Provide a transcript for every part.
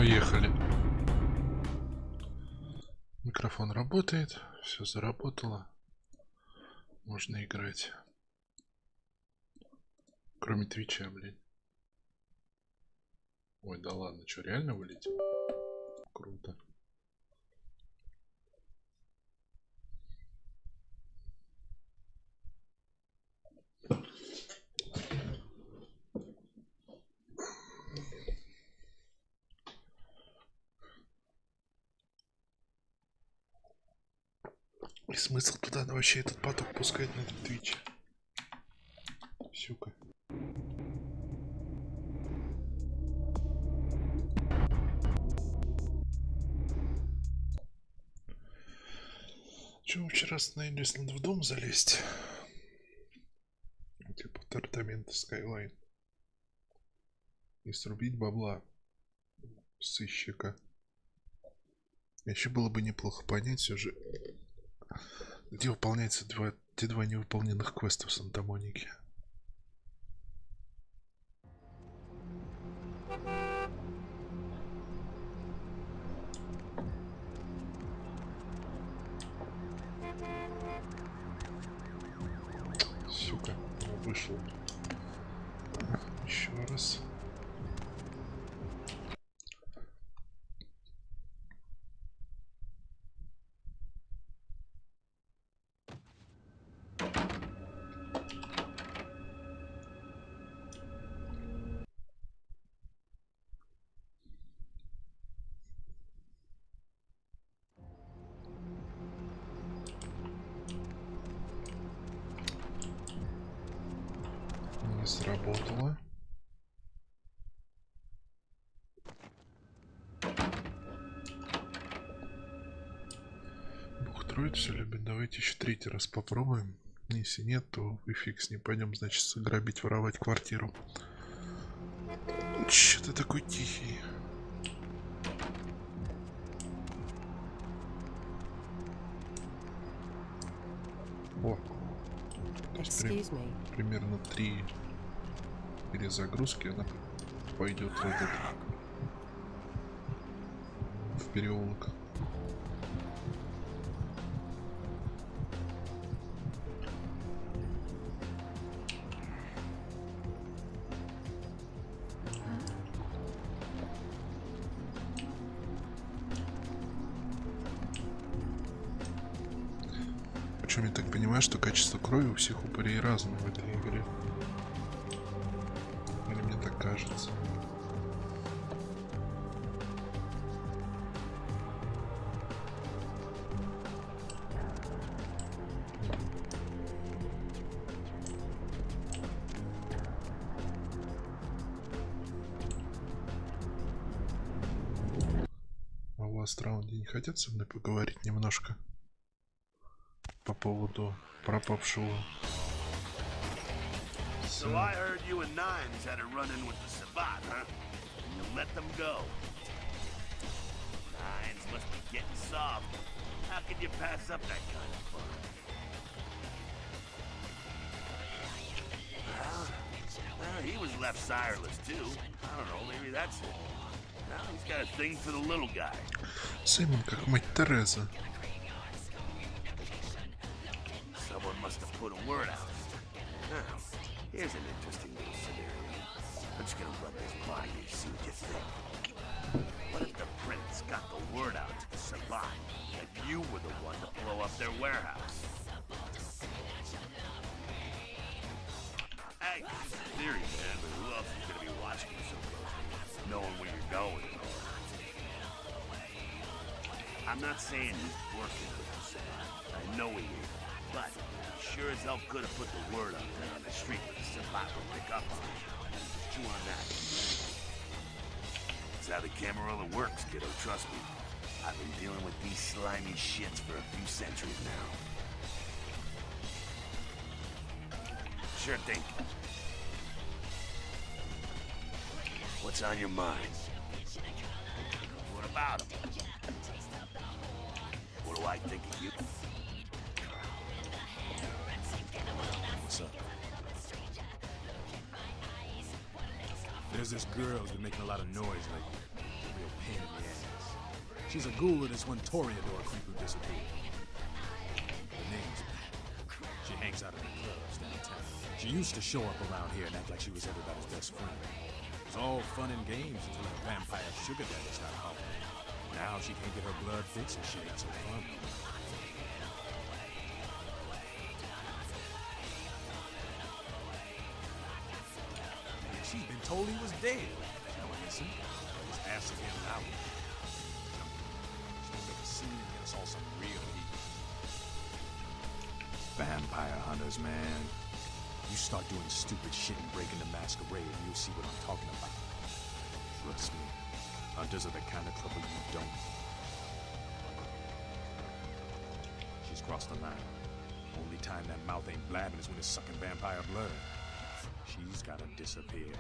Поехали. Микрофон работает, все заработало. Можно играть. Кроме твича, блин. Ой, да ладно, что, реально вылетел? Круто. И смысл туда вообще этот поток пускать на этот твич? Сюка. Чего вчера остановились, надо в дом залезть? Типа апартаменты Skyline. И срубить бабла сыщика. Еще было бы неплохо понять все же, где выполняются те два невыполненных квеста в Санта-Монике. Сука, вышел. Еще раз. Не сработало. Бог троит все любит. Давайте еще третий раз попробуем. Если нет, то и фиг с ним. Пойдем, значит, грабить, воровать квартиру. Че ты такой тихий? О, примерно 3 перезагрузки она пойдет в этот в переулок. Причем я так понимаю, что качество крови у всех упырей разное в этой игре. Или мне так кажется. А у вас в раунде не хотят со мной поговорить немножко? По поводу пропавшего. So I heard you and Nines had a run-in with the Sabat, huh? And you let them go. Nines must be getting soft. How could you pass up that kind of fun? Well, he was left sireless too. I don't know, maybe that's it. Now he's got a thing for the little guy. Симон, как мать Тереза. Someone must have put a word out. Now, here's an interesting little scenario. I'm just gonna run this by you, see what you think. What if the prince got the word out to the Sabat that you were the one to blow up their warehouse? Hey, it's a theory, man, but who else is gonna be watching you so closely, knowing where you're going? I'm not saying he's working with the Sabat. I know he is. But sure as hell could have put the word up there on the street where the Sabat would pick up on it. Chew on that. That's how the Camarilla works, kiddo, trust me. I've been dealing with these slimy shits for a few centuries now. Sure thing. What's on your mind? What about him? What do I think of you? What's up? There's this girl who's been making a lot of noise lately. Real pimp. She's a ghoul of this one Toreador creep who disappeared. Her name's Pat. She hangs out at the clubs downtown. She used to show up around here and act like she was everybody's best friend. It was all fun and games until her vampire sugar daddy started hollering. Now she can't get her blood fixed and shit ain't so fun. And she's been told he was dead. Now listen, just ask him out. She's gonna make a scene and get us all some real heat. Vampire hunters, man. You start doing stupid shit and breaking the Masquerade and you'll see what I'm talking about. Trust me, hunters are the kind of trouble you don't. She's crossed the line. Only time that mouth ain't blabbing is when it's sucking vampire blood. She's gotta disappear.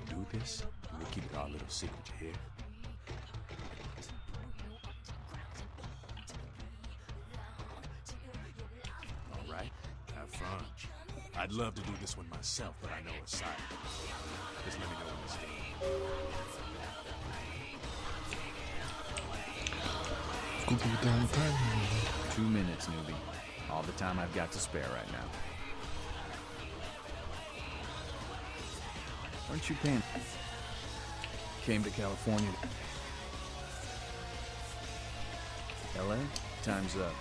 Do this, and we'll keep it our little secret, you hear? All right, have fun. I'd love to do this one myself, but I know her side. Just let me know when it's Купил 2 minutes, newbie. All the time I've got to spare right now. Aren't you paying? Came to California. LA? Time's up.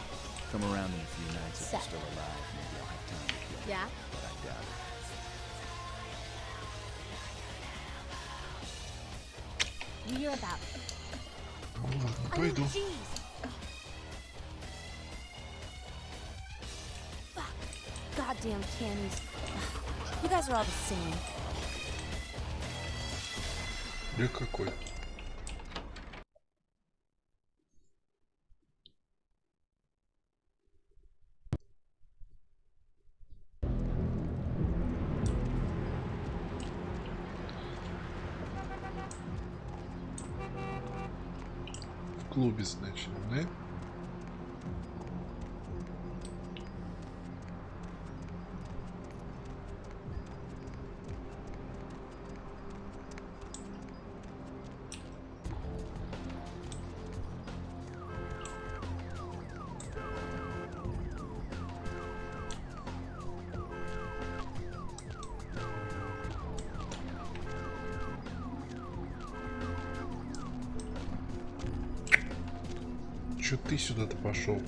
Come around in a few nights if you're still alive. Maybe I'll have time to kill you. Yeah? But I doubt it. You hear about it? Ну ладно, I mean, пойду. jeez. Fuck. Goddamn cannies. You guys are all the same. Я какой? В клубе, значит, да? Чё ты сюда-то пошел?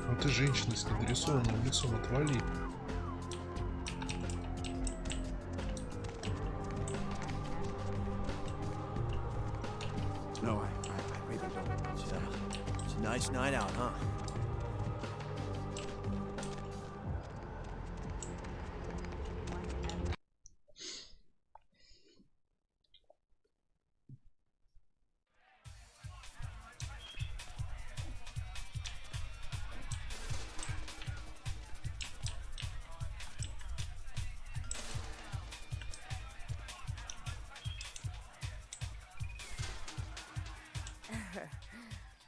Ну ты женщина с недорисованным лицом, отвали. No, I really don't. It's a nice night out, huh?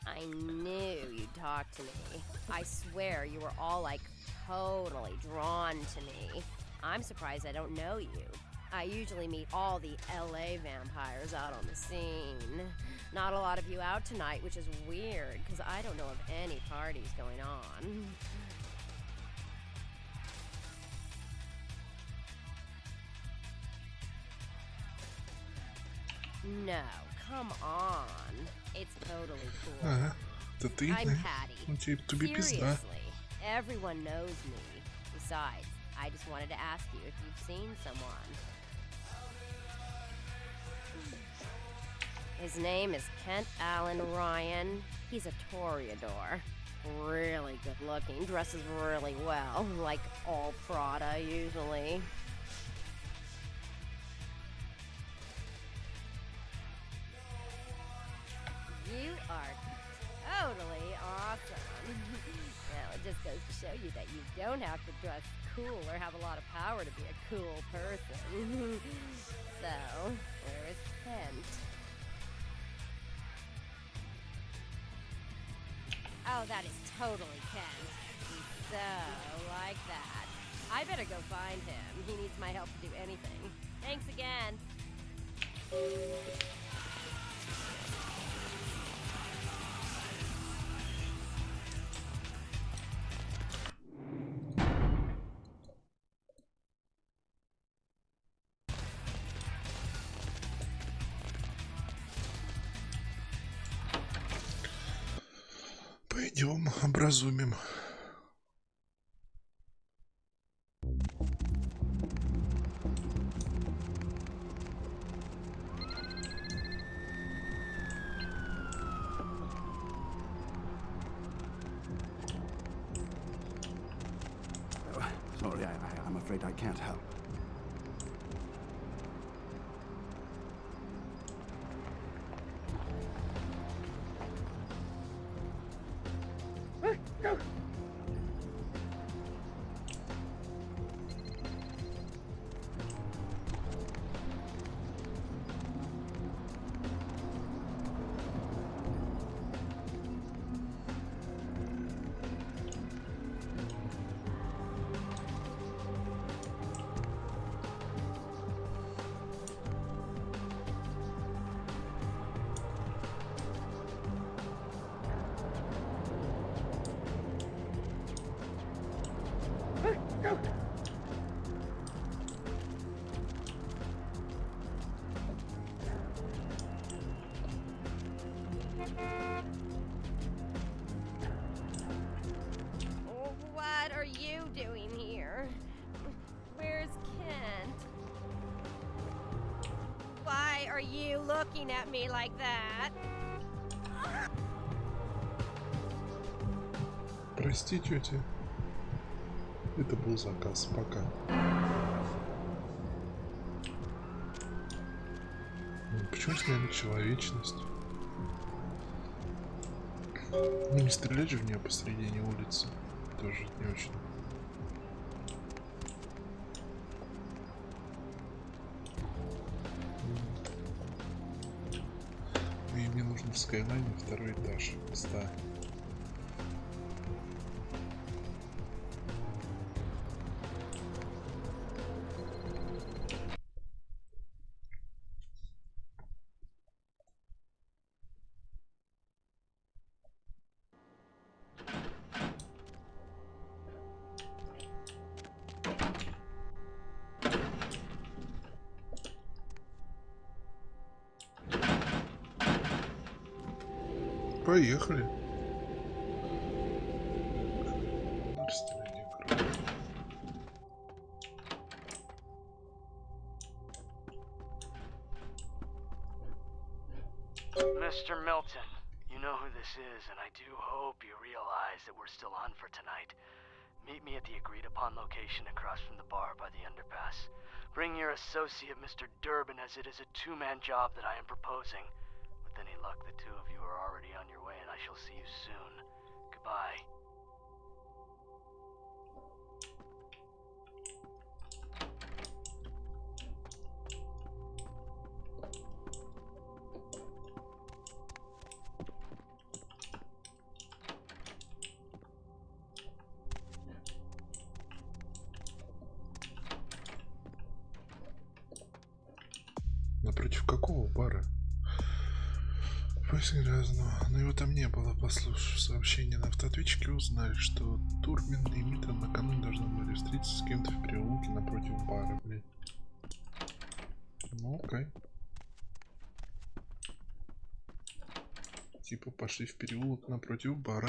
I knew you'd talk to me. I swear you were all like totally drawn to me. I'm surprised I don't know you. I usually meet all the LA vampires out on the scene. Not a lot of you out tonight, which is weird because I don't know of any parties going on. No, come on. It's totally cool. Ага, это ты, I'm да? Patty. Ну тебе пизда. Seriously, everyone knows me. Besides, I just wanted to ask you if you've seen someone. His name is Kent Allen Ryan. He's a Toreador. Really good looking, dresses really well, like all Prada usually. You are totally awesome. Well, it just goes to show you that you don't have to dress cool or have a lot of power to be a cool person. So, where is Kent? Oh, that is totally Kent. He's so like that. I better go find him. He needs my help to do anything. Thanks again. Пойдем, образумим. Sorry, I'm afraid I can't help. What are you doing here? Where's Kent? Why are you looking at me like that? Прости, тетя. Это был заказ. Пока. Почему сняли человечность? Ну, не стрелять же в нее посредине улицы. Тоже не очень. И мне нужно в Скайлайне второй этаж. 100. Поехали. Mr. Milton, you know who this is, and I do hope you realize that we're still on for tonight. Meet me at the agreed-upon location across from the bar by the underpass. Bring your associate, Mr. Durbin, as it is a two-man job that I am proposing. With any luck, the two of you are already on your way, and I shall see you soon. Goodbye. Напротив какого бара? Поиск разного. Но его там не было. Послушав сообщение на автоответчике, узнали, что Турмин и Миттон накануне должны были встретиться с кем-то в переулке напротив бара, блин. Ну, окей. Типа пошли в переулок напротив бара.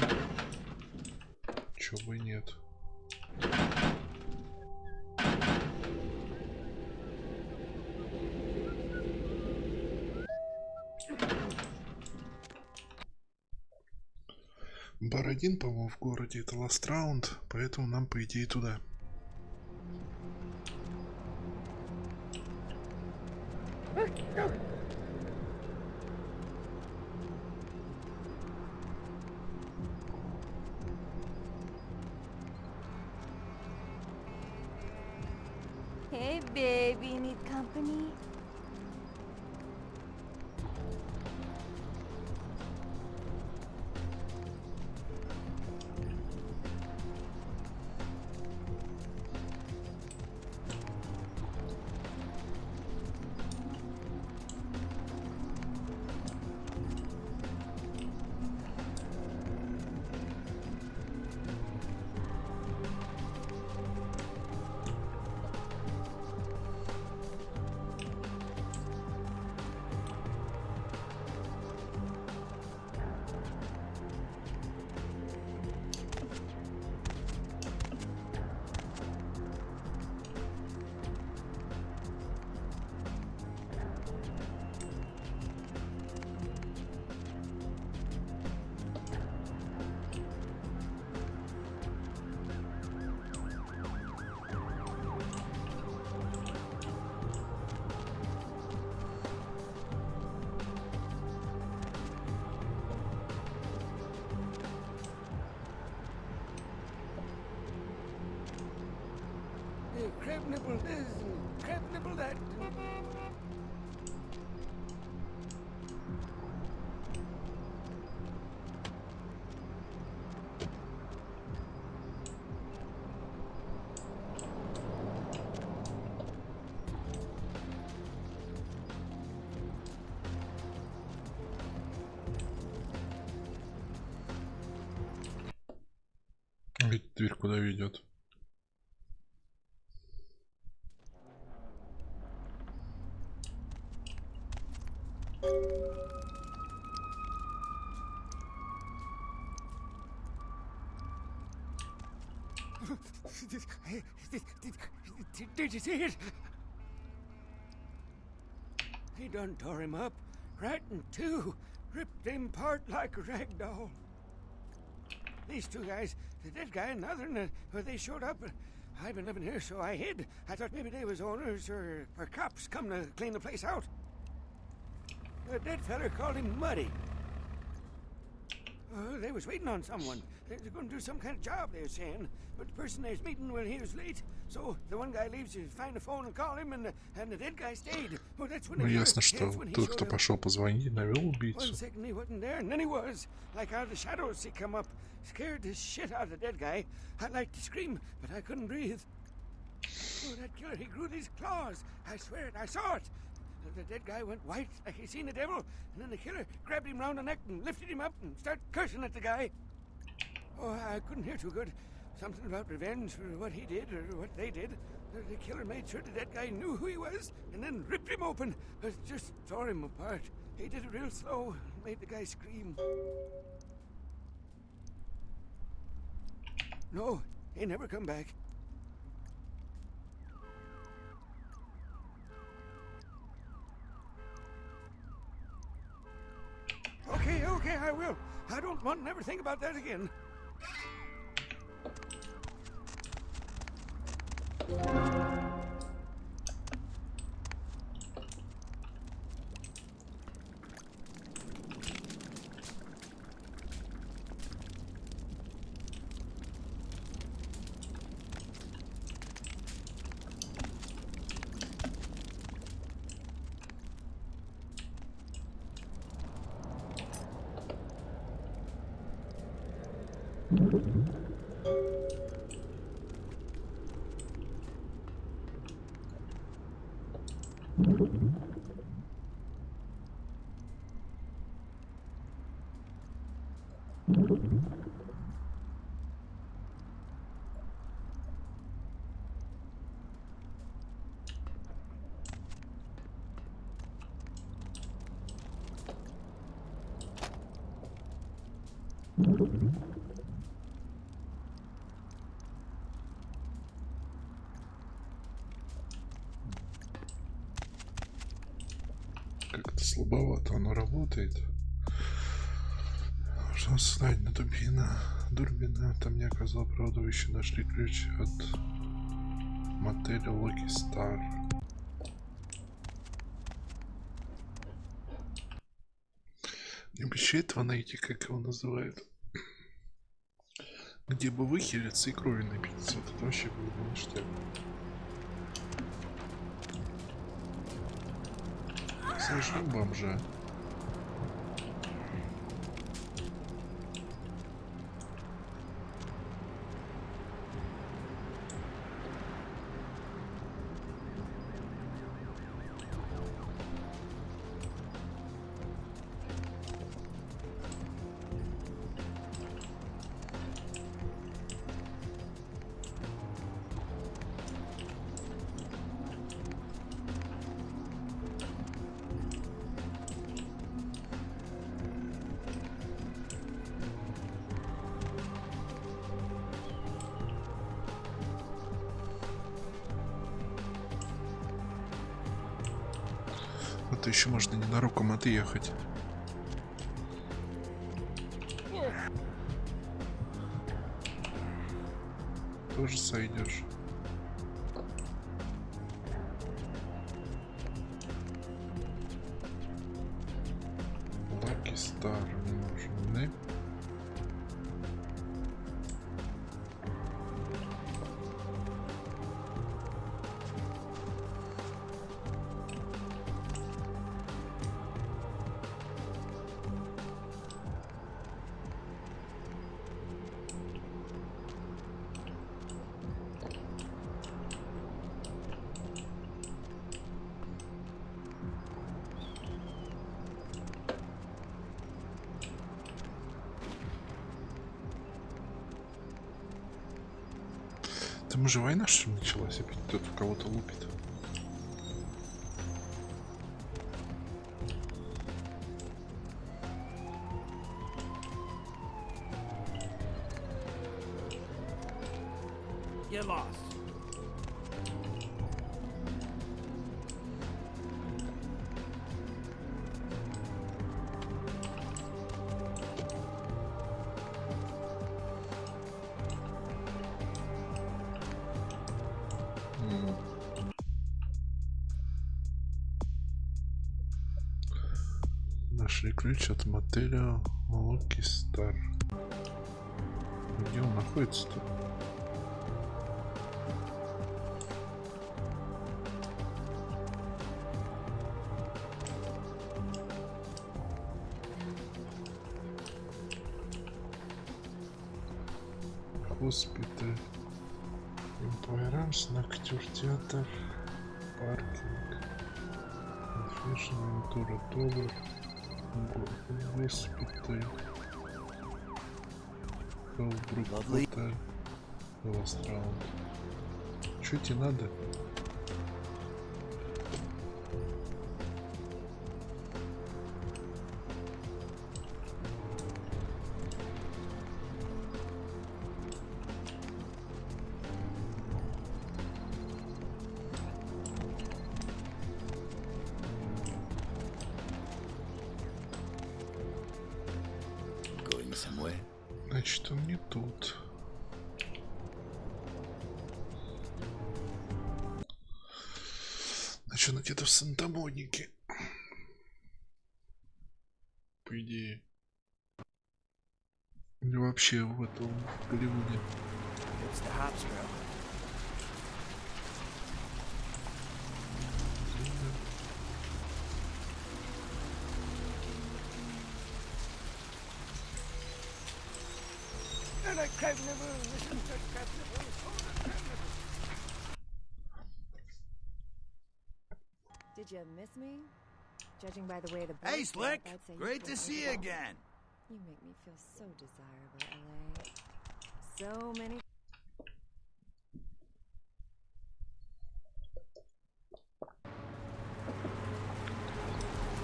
Чё бы и нет. Бар 1, по-моему, в городе это Last Round, поэтому нам, по идее, туда. Baby, need company? Crab nibble this and crab nibble that. Ведь дверь куда ведет? Did you see it? He done tore him up, right in two, ripped him apart like a rag doll. These two guys, the dead guy and the other one, they showed up. I've been living here, so I hid. I thought maybe they was owners or cops come to clean the place out. The dead feller called him Muddy. They was waiting on someone. They were going to do some kind of job, they were saying. But the person they was meeting, well, he was late. So the one guy leaves to find the phone and call him, and the dead guy stayed. Well, that's when Ну ясно, что тот, кто пошел позвонить, навел убийцу. 1 second he wasn't there, and then he was. Like out of the shadows he come up, scared the shit out of the dead guy. I'd like to scream, but I couldn't breathe. Oh, that killer, he grew these claws. I swear it, I saw it. The dead guy went white, like he seen the devil, and then the killer grabbed him round the neck and lifted him up and started cursing at the guy. Oh, I couldn't hear too good. Something about revenge for what he did or what they did. The killer made sure the dead guy knew who he was and then ripped him open. Just tore him apart. He did it real slow, made the guy scream. No, he never come back. Okay, I will. I don't want to never think about that again. Как-то слабовато оно работает. Что знать на Дурбина. Там не оказал правду, еще нашли ключ от мотеля Локи Стар. Не обещает этого найти, как его называют. Где бы выхилиться и крови напиться. Вот это вообще было бы ништяк. Сожгу бомжа. А то еще можно ненароком отъехать. Тоже сойдешь. Лаки Стар нужны. Там уже война, что ли, началась? Опять кто-то кого-то лупит. You're lost. Нашли ключ от мотеля Лаки Стар. Где он находится-то? Госпиталь, Интуэранс, Ноктюр, театр, паркинг, фэшн, Вентура, Доллар, госпиталь, Хеллбрук, Хотель, Ластраунд. Чё тебе надо? Значит, он не тут. Значит, он где-то в Санта-Монике. По идее. Или вообще в этом, в Голливуде. Did you miss me? Judging by the way the Hey, boys Slick! look, I'd say Great to you've see been you over. again. You make me feel so desirable, LA. So many.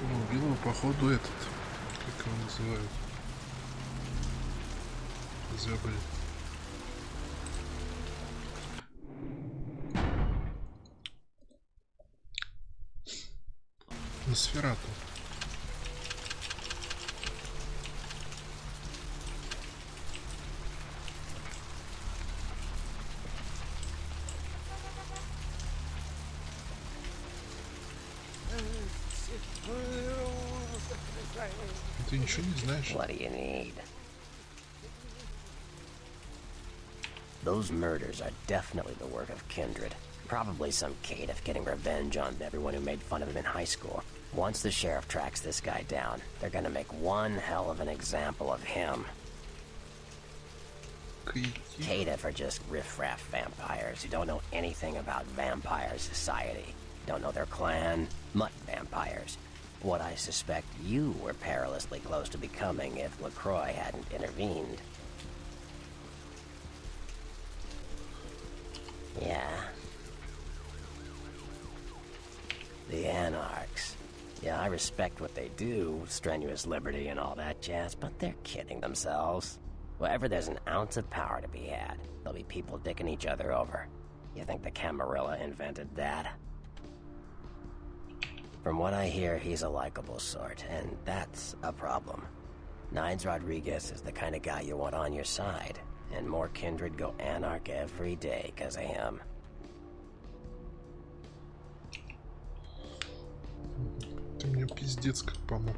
Ну, убил его, походу, этот. Как его называют? Забыл. Носферату. Ты ничего не знаешь? What do you need? Those murders are definitely the work of Kindred. Probably some caitiff getting revenge on everyone who made fun of him in high school. Once the sheriff tracks this guy down, they're gonna make one hell of an example of him. Caitiff are just riffraff vampires who don't know anything about vampire society. Don't know their clan, mutt vampires. What I suspect you were perilously close to becoming if LaCroix hadn't intervened. Yeah. The Anarchs. Yeah, I respect what they do, strenuous liberty and all that jazz, but they're kidding themselves. Wherever there's an ounce of power to be had, there'll be people dicking each other over. You think the Camarilla invented that? From what I hear, he's a likable sort, and that's a problem. Nines Rodriguez is the kind of guy you want on your side, and more kindred go anarch every day because of him. Ты мне пиздец как помог.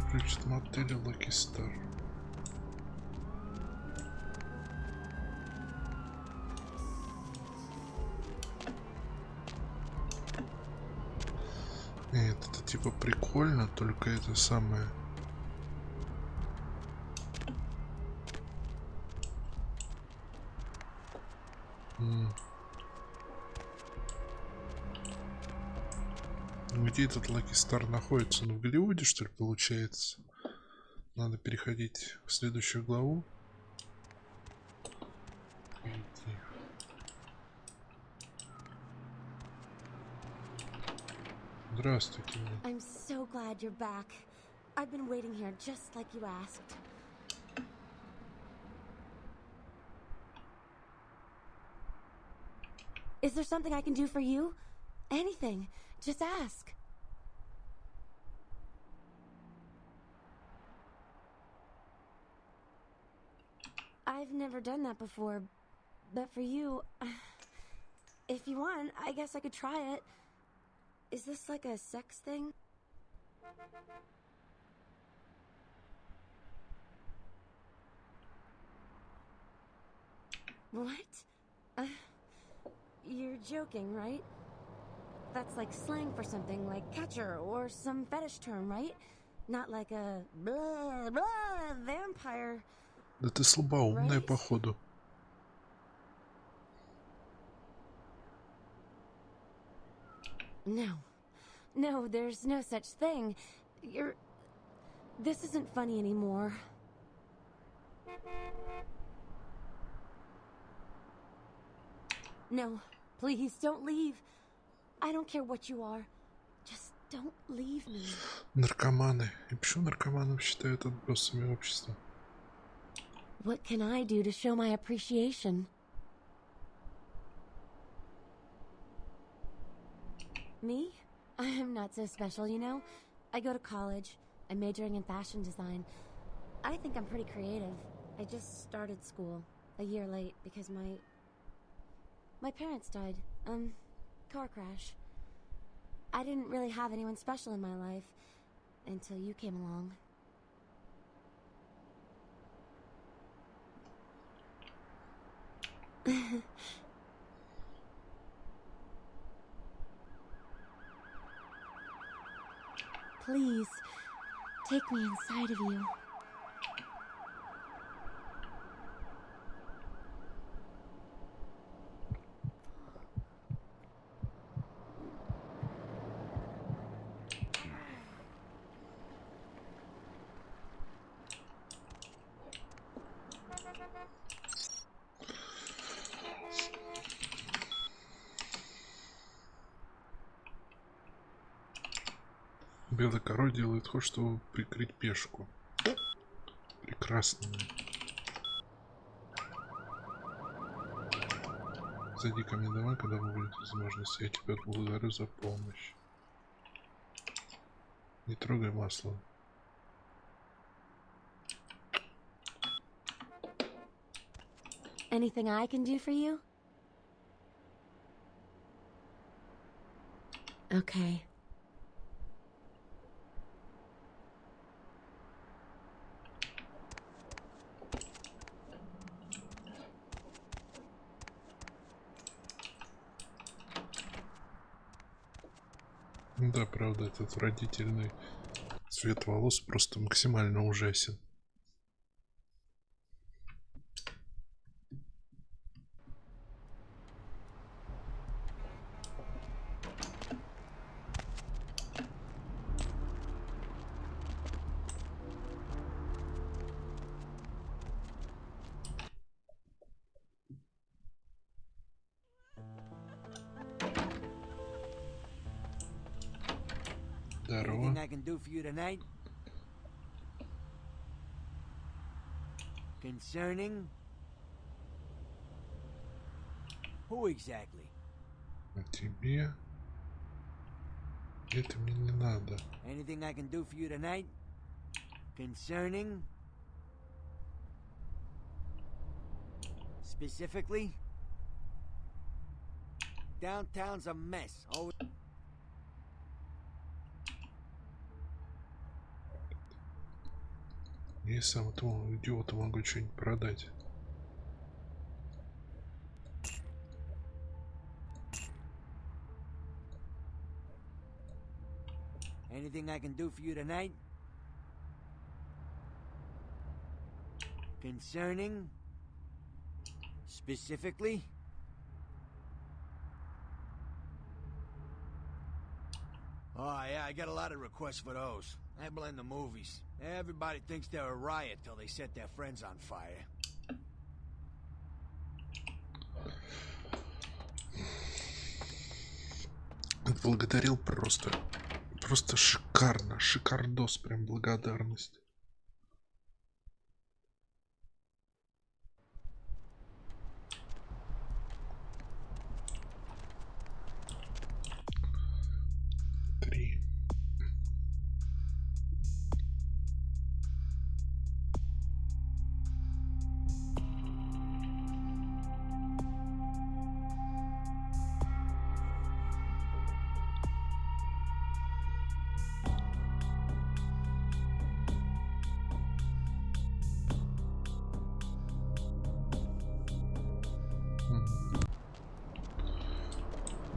Включит модели Lucky Star. Нет, это типа прикольно, только это самое. Где этот Lucky Star находится? Ну, в Голливуде, что ли, получается? Надо переходить в следующую главу. Здравствуйте. I'm so glad you're back. I've been waiting here just like you asked. Is there something I can do for you? Anything. Just ask. I've never done that before, but for you, if you want, I guess I could try it. Is this like a sex thing? What? You're joking, right? That's like slang for something like catcher or some fetish term, right? Not like a blah, blah, vampire. Да ты слабоумная, походу. No, there's no such thing. This isn't funny anymore. No, please don't leave. I don't care what you are. Just don't leave me. Наркоманы. И почему наркоманов считают отбросами общества? What can I do to show my appreciation? Me? I'm not so special, you know? I go to college. I'm majoring in fashion design. I think I'm pretty creative. I just started school a year late because my parents died. Car crash. I didn't really have anyone special in my life until you came along. Please, take me inside of you. Белая король делает ход, чтобы прикрыть пешку. Прекрасно. Зайди ко мне домой, когда будет возможность. Я тебя благодарю за помощь. Не трогай масло. Anything I can do for you? Okay. Да, правда, этот отвратительный цвет волос просто максимально ужасен. Здорово. I can do for you tonight? Concerning? Who exactly? А тебе? Это мне не надо. Anything I can do for you tonight? Concerning? Specifically? Downtown's a mess. Always. Я сам этому идиоту могу что-нибудь продать. Anything I can do for you tonight? Concerning? Specifically? Oh, yeah, I get a lot of requests for those. I blame the movies. Everybody thinks they're a riot till they set their friends on fire. Благодарил просто. Просто шикарно. Шикардос. Прям благодарность.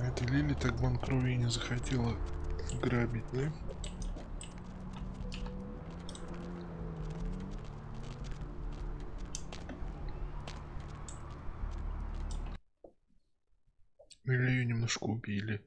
Эта Лили так банкрови не захотела грабить, да? Или ее немножко убили.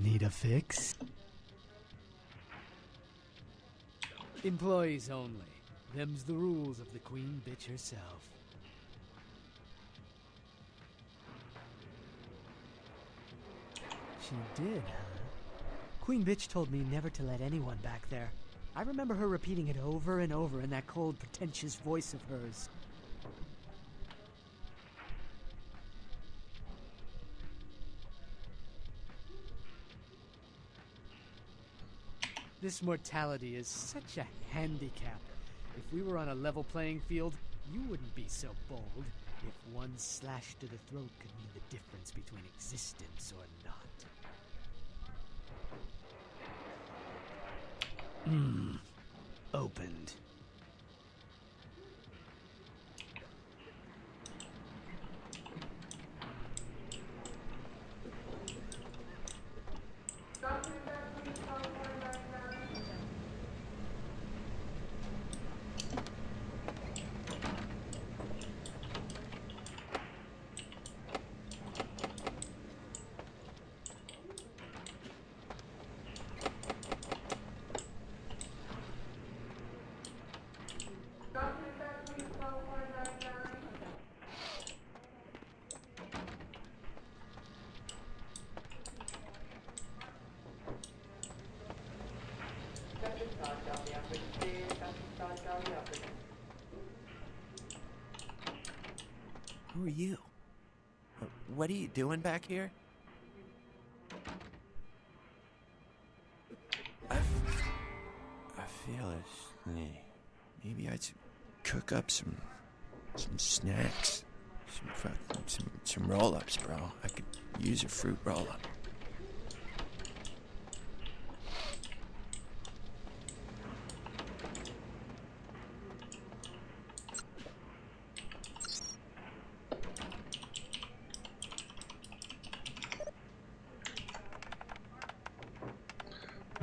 Need a fix? Employees only. Them's the rules of the Queen Bitch herself. She did, huh? Queen Bitch told me never to let anyone back there. I remember her repeating it over and over in that cold, pretentious voice of hers. This mortality is such a handicap. If we were on a level playing field, you wouldn't be so bold. If one slash to the throat could mean the difference between existence or not. Opened. Who are you? What are you doing back here? I feel it. Maybe I should cook up some snacks. Some roll-ups, bro. I could use a fruit roll-up.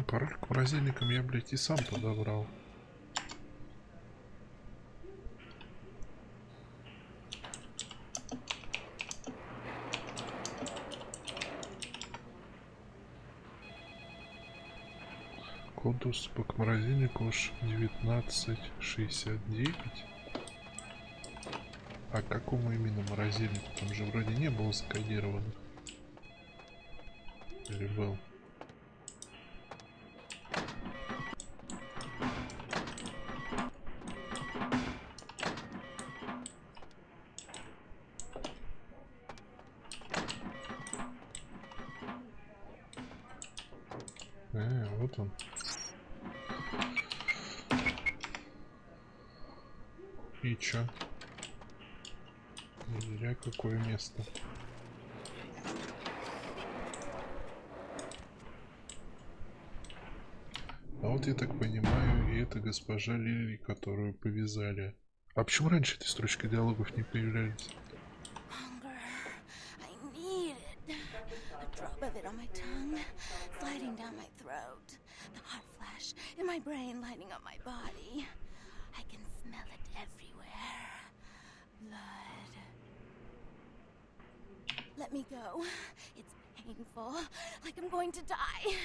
Пароль к морозильникам я, блядь, и сам подобрал. Код доступа к морозильнику уж 1969. А к какому именно морозильнику? Там же вроде не было закодировано. Или был? Вот он. И чё? Зря какое место. А вот я так понимаю, и это госпожа Лили, которую повязали. А почему раньше этой строчки диалогов не появлялись? In my brain, lighting up my body. I can smell it everywhere. Blood. Let me go. It's painful. Like I'm going to die.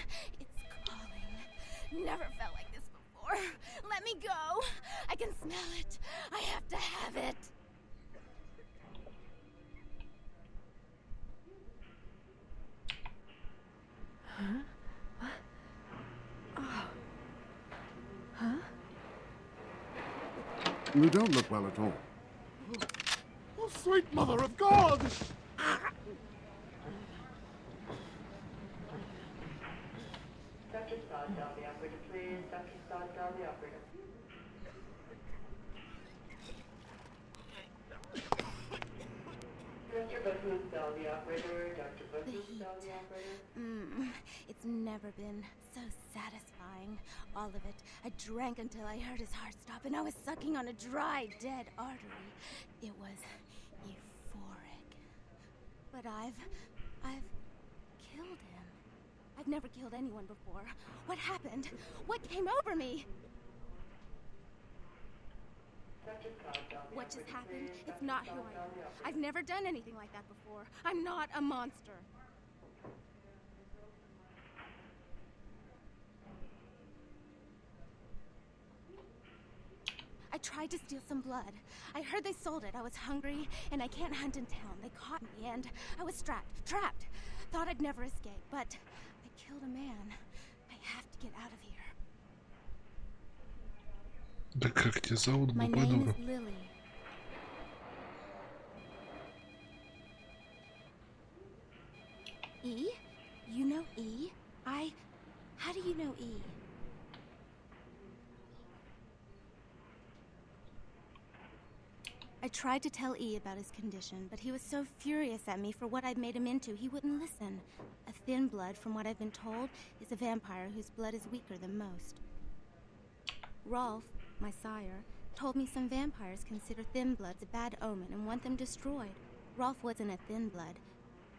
It's calling. Never felt like this before. Let me go. I can smell it. I have to have it. Huh? What? Oh. Huh? You don't look well at all. Oh, sweet mother of God! Dr. Scott, tell the operator, please. Dr. Scott, tell the operator. Dr. Buthoon, tell the operator. Dr. Buthoon, tell the operator. It's never been so satisfying. All of it. I drank until I heard his heart stop, and I was sucking on a dry, dead artery. It was euphoric. But I've killed him. I've never killed anyone before. What happened? What came over me? What just happened? It's not who I am. I've never done anything like that before. I'm not a monster. I tried to steal some blood. I heard they sold it. I was hungry, and I can't hunt in town. They caught me, and I was trapped. Thought I'd never escape, but I killed a man. I have to get out of here. Да как тебя зовут, My глупая name дура? is Lily. E? You know E? How do you know E? I tried to tell E about his condition, but he was so furious at me for what I'd made him into, he wouldn't listen. A thin blood, from what I've been told, is a vampire whose blood is weaker than most. Rolf, my sire, told me some vampires consider thin bloods a bad omen and want them destroyed. Rolf wasn't a thin blood,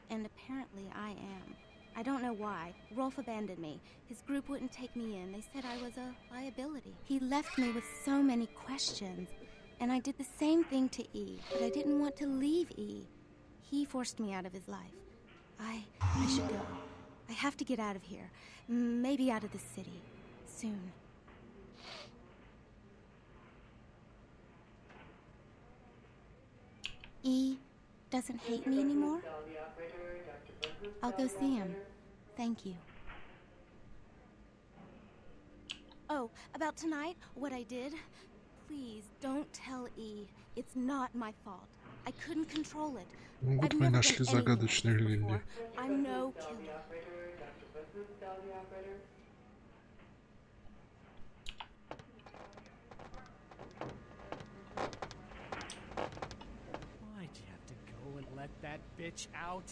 and apparently I am. I don't know why. Rolf abandoned me. His group wouldn't take me in. They said I was a liability. He left me with so many questions. And I did the same thing to E, but I didn't want to leave E. He forced me out of his life. I should go. I have to get out of here. Maybe out of the city. Soon. E doesn't hate me anymore? I'll go see him. Thank you. Oh, about tonight, what I did? Please don't tell E. It's not my fault. I couldn't control it. Ну вот мы нашли загадочную Лили. I'm no killer. Why'd you have to go and let that bitch out?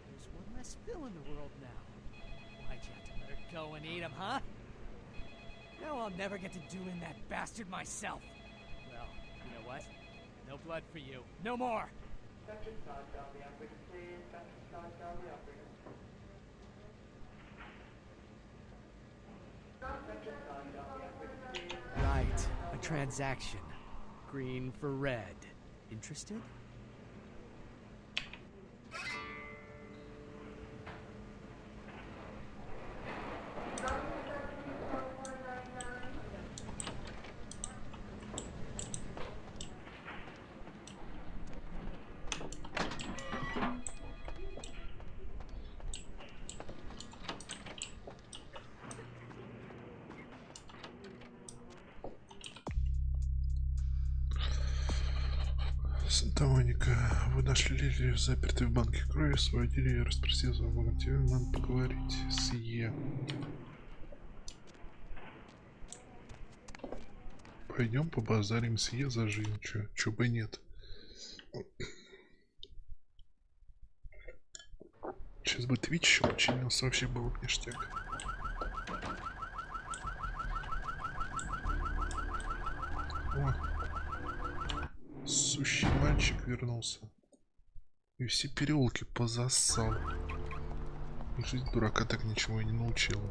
There's one less Phil in the world now. Why'd you have to let her go and eat him, huh? Now I'll never get to do in that bastard myself. Well, you know what? No blood for you. No more! Right, a transaction. Green for red. Interested? Санта-Моника, вы нашли Лилию, запертой в банке крови, освободили ее, расспросили за Богом. Тебе надо поговорить с Е. Пойдем побазарим с Е за жизнь, чё бы нет. Сейчас бы Twitch еще починился, вообще был бы ништяк. О. Сущий мальчик вернулся. И все переулки позассал. Жизнь дурака так ничего и не научила.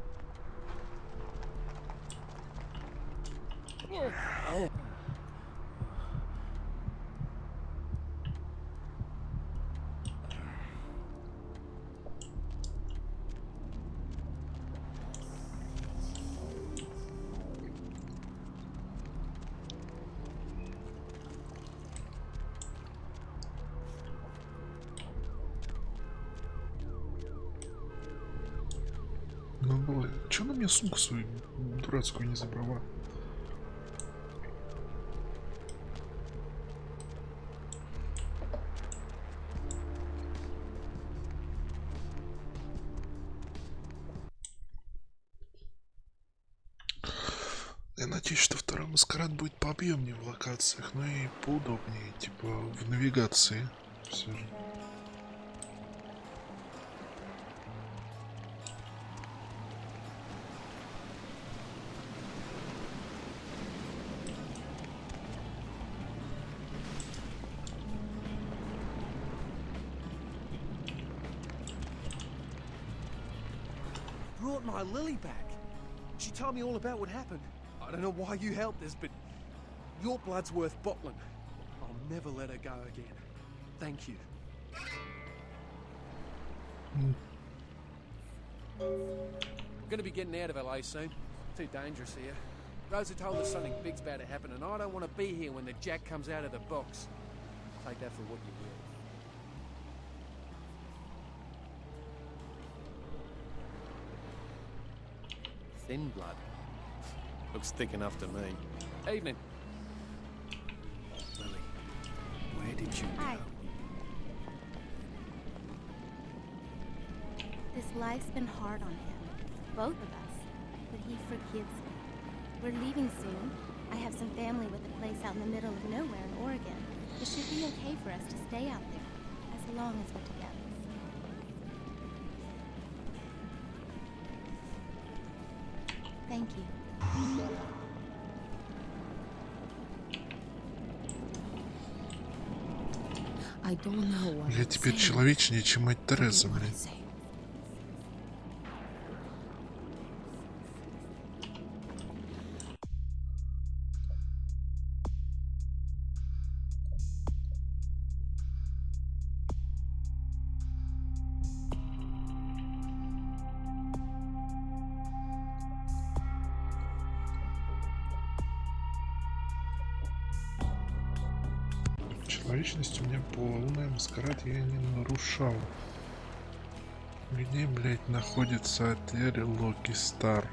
Чё она мне сумку свою дурацкую не забрала? Я надеюсь, что второй маскарад будет пообъемнее в локациях, но и поудобнее, типа в навигации все же. Brought my Lily back. She told me all about what happened. I don't know why you helped us, but your blood's worth bottling. I'll never let her go again. Thank you. We're gonna be getting out of LA soon. Too dangerous here. Rosa told us something big's about to happen, and I don't want to be here when the jack comes out of the box. Take that for what you will. Thin blood. Looks thick enough to me. Evening. Lily, where did you go? Hi. This life's been hard on him. Both of us. But he forgives me. We're leaving soon. I have some family with a place out in the middle of nowhere in Oregon. It should be okay for us to stay out there. As long as we're together. Thank you. Я теперь человечнее, чем мать Тереза, блин. Человечность у меня полная, маскарад я не нарушал. Где, блять, находится отель Локи Стар?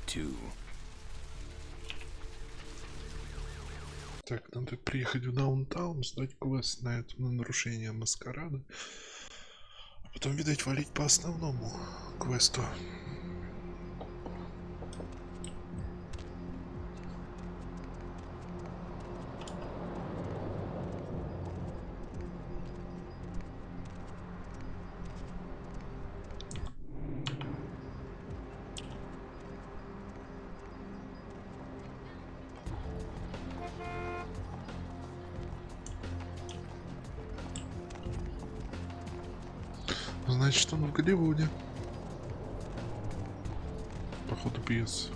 too. Так, надо приехать в даунтаун, сдать квест на это, на нарушение маскарада. А потом, видать, валить по основному квесту. Значит, он в Голливуде. Походу пьес.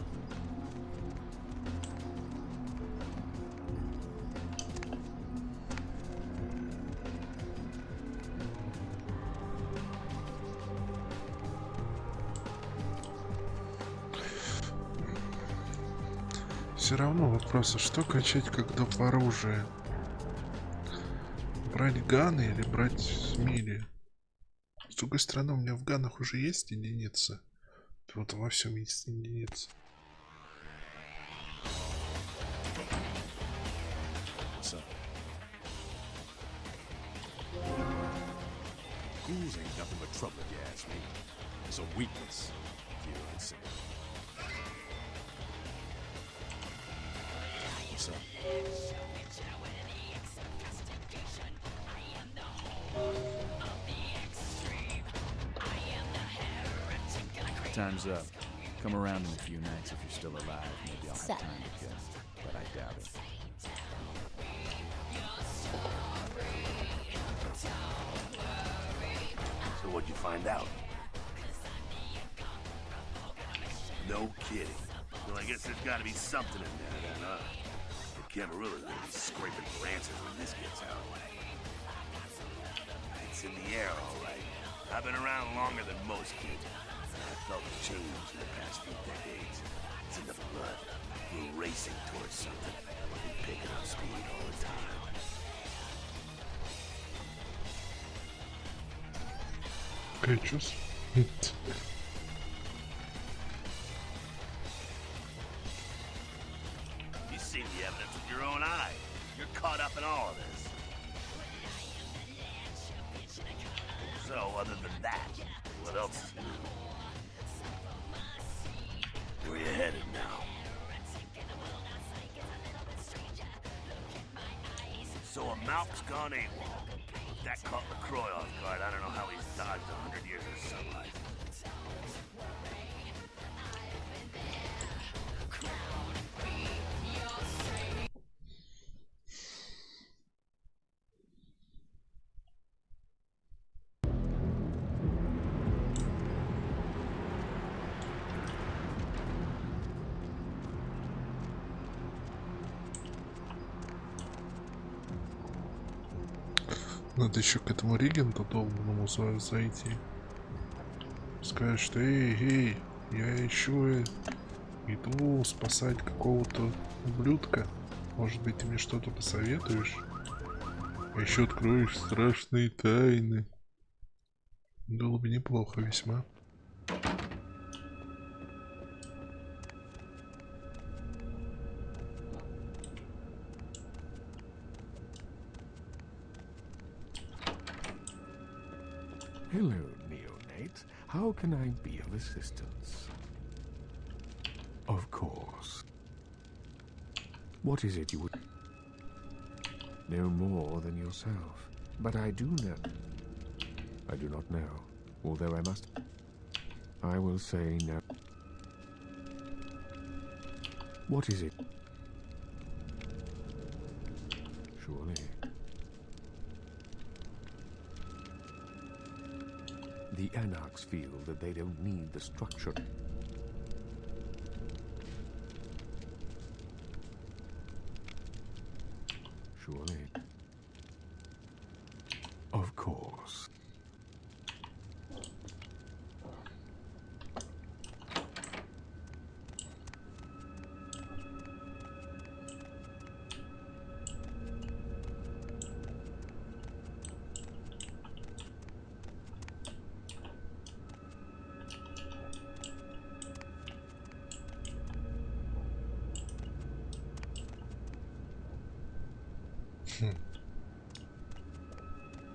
Все равно вопрос, а что качать, когда по оружию? Брать ганы или брать мили? С другой стороны, у меня в ганах уже есть единица. Вот во всем есть единица. Ghouls ain't nothing but trouble, if you ask me. It's a weakness, if you consider. What's up? Time's up. Come around in a few nights if you're still alive. Maybe I'll have time to kill. But I doubt it. So what'd you find out? No kidding. Well, I guess there's gotta be something in there then, huh? The Camarilla will be scraping for answers when this gets out. It's in the air, all right. I've been around longer than most kids. I felt a change in the past few decades. It's in the blood. We're racing towards something. We're picking up speed all the time. Okay, just. You've seen the evidence with your own eye. You're caught up in all of this. So, other than that, what else is new? Where you headed now? So a Malk's gone AWOL. If that caught LaCroix off guard, I don't know how he's dodged 100 years of sunlight. Надо еще к этому регенту долбанному зайти. Сказать, что эй, я еще иду спасать какого-то ублюдка. Может быть, ты мне что-то посоветуешь? А еще откроешь страшные тайны. Было бы неплохо весьма. Hello, neonate. How can I be of assistance? Of course. What is it you would... No more than yourself. But I do know. I do not know. Although I must... I will say no. What is it? Surely. The Anarchs feel that they don't need the structure. Surely. Of course.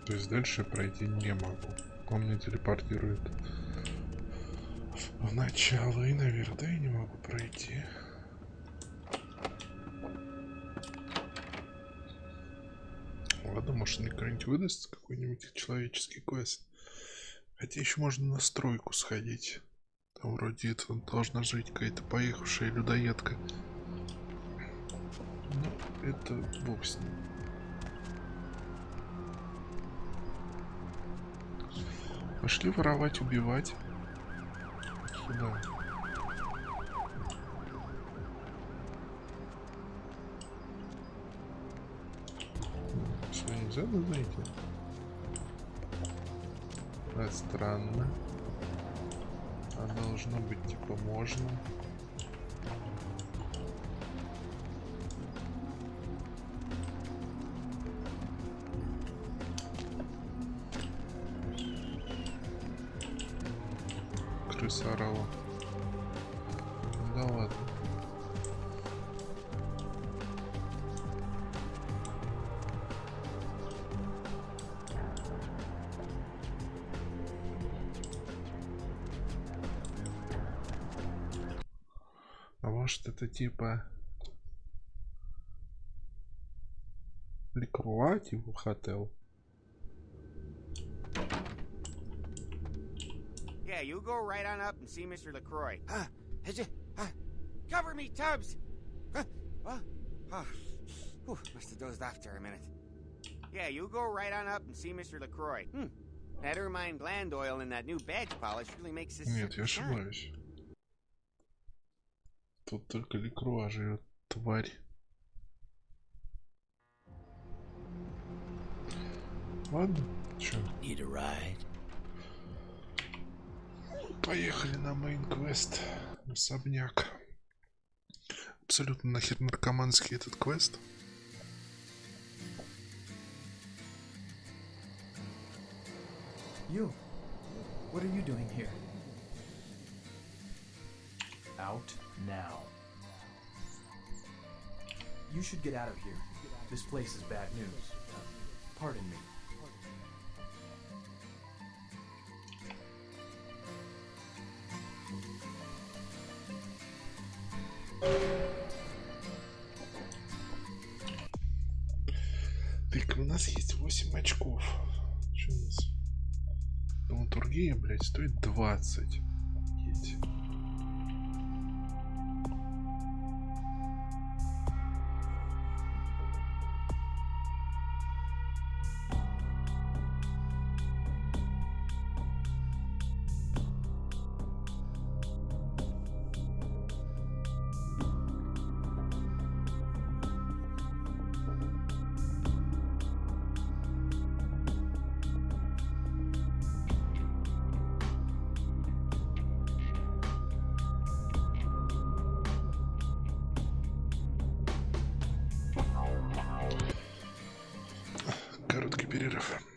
То есть дальше пройти не могу. Он меня телепортирует в начало, и, наверное, я не могу пройти. Ладно, может, мне кто-нибудь выдаст какой-нибудь человеческий квест. Хотя еще можно на стройку сходить. Там вроде это должна жить какая-то поехавшая людоедка. Ну, это бог с ним. Пошли воровать, убивать. Сюда. Что, нельзя зайти? Да, странно. А должно быть типа можно. Крыса орала. Да ладно. А может это типа Ликруа, типа хотел? Yeah, you go right on up and see Mr. LaCroix. Cover me, Tubbs! What? Must have dozed off there a minute. Yeah, you go right on up and see Mr. LaCroix. That ermine gland oil in that new badge polish really makes this... Нет, я ошибаюсь. Тут только Ликруа живет, тварь. Ладно, чё? Поехали на мейн-квест. Особняк. Абсолютно нахер наркоманский этот квест. You. What are you doing here? Out now. You should get out of here. This place is bad news. Pardon me. Так, у нас есть 8 очков. Что у нас? Драматургия, блядь, стоит 20. Едь. Короткий перерыв.